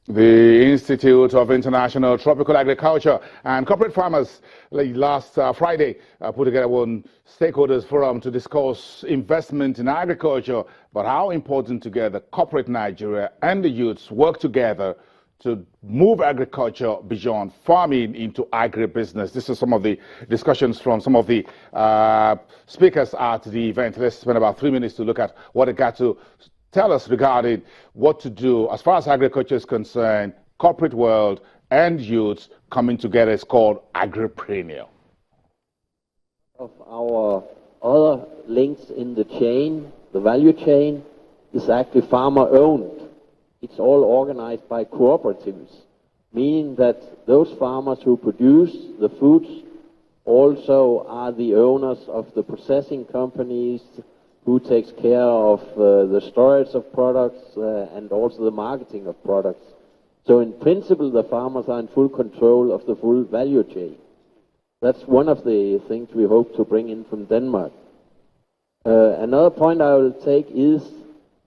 The Institute of International Tropical Agriculture and Corporate Farmers last Friday put together one stakeholders forum to discuss investment in agriculture, but how important together corporate Nigeria and the youths work together to move agriculture beyond farming into agribusiness. This is some of the discussions from some of the speakers at the event. Let's spend about 3 minutes to look at what they got to tell us regarding what to do as far as agriculture is concerned, corporate world and youths coming together. It's called Agriprenuer. Of our other links in the chain, the value chain, is actually farmer owned. It's all organized by cooperatives, meaning that those farmers who produce the foods also are the owners of the processing companies, who takes care of the storage of products and also the marketing of products. So in principle, the farmers are in full control of the full value chain. That's one of the things we hope to bring in from Denmark. Another point I will take is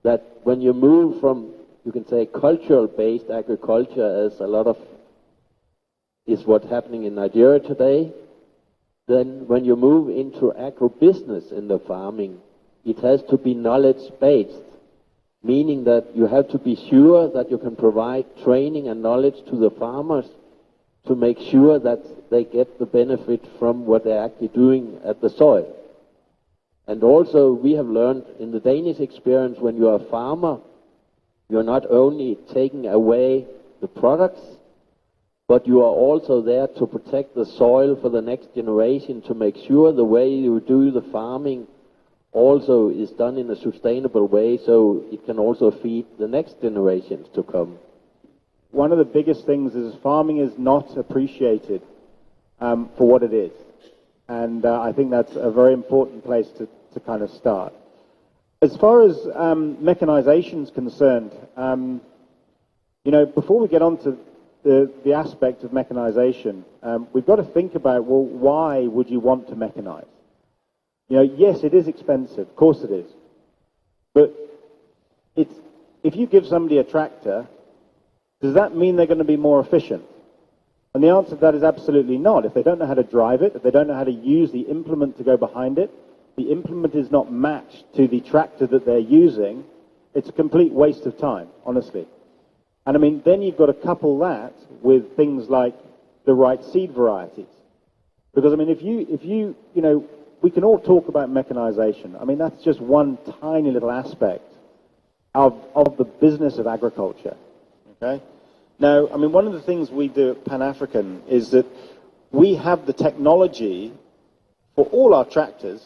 that when you move from, you can say, cultural-based agriculture, as a lot of is what's happening in Nigeria today, then when you move into agribusiness in the farming, it has to be knowledge-based, meaning that you have to be sure that you can provide training and knowledge to the farmers to make sure that they get the benefit from what they're actually doing at the soil. And also, we have learned in the Danish experience, when you're a farmer, you're not only taking away the products, but you are also there to protect the soil for the next generation, to make sure the way you do the farming also is done in a sustainable way, so it can also feed the next generations to come. One of the biggest things is farming is not appreciated for what it is. And I think that's a very important place to kind of start. As far as mechanization is concerned, you know, before we get on to the aspect of mechanization, we've got to think about, well, why would you want to mechanize? You know, yes, it is expensive, of course it is. But if you give somebody a tractor, does that mean they're going to be more efficient? And the answer to that is absolutely not. If they don't know how to drive it, if they don't know how to use the implement to go behind it, the implement is not matched to the tractor that they're using, it's a complete waste of time, honestly. And I mean, then you've got to couple that with things like the right seed varieties. Because I mean, if you know, we can all talk about mechanization. I mean, that's just one tiny little aspect of the business of agriculture, okay? Now, I mean, one of the things we do at Pan-African is that we have the technology for all our tractors,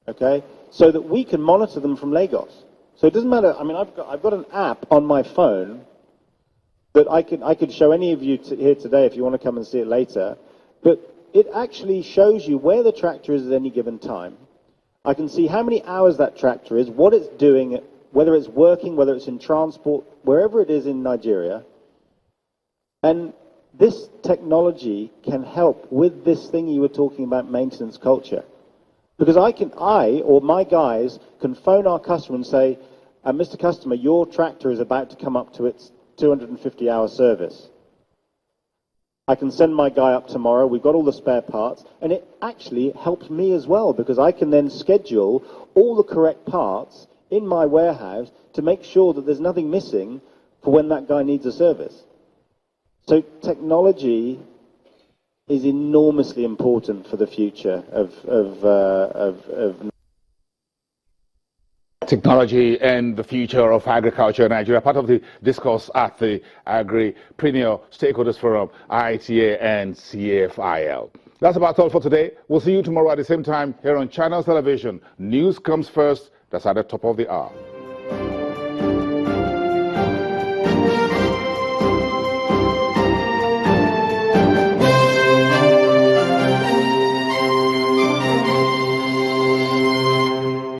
okay, so that we can monitor them from Lagos. So it doesn't matter, I mean, I've got an app on my phone that I could show any of you here today if you want to come and see it later, but it actually shows you where the tractor is at any given time. I can see how many hours that tractor is, what it's doing, whether it's working, whether it's in transport, wherever it is in Nigeria. And this technology can help with this thing you were talking about, maintenance culture. Because I or my guys can phone our customer and say, Mr. Customer, your tractor is about to come up to its 250-hour service. I can send my guy up tomorrow, we've got all the spare parts, and it actually helps me as well, because I can then schedule all the correct parts in my warehouse to make sure that there's nothing missing for when that guy needs a service. So technology is enormously important for the future of technology and the future of agriculture in Nigeria, part of the discourse at the Agriprenuer Stakeholders Forum, IITA and CFL. That's about all for today. We'll see you tomorrow at the same time here on Channels Television. News comes first. That's at the top of the hour.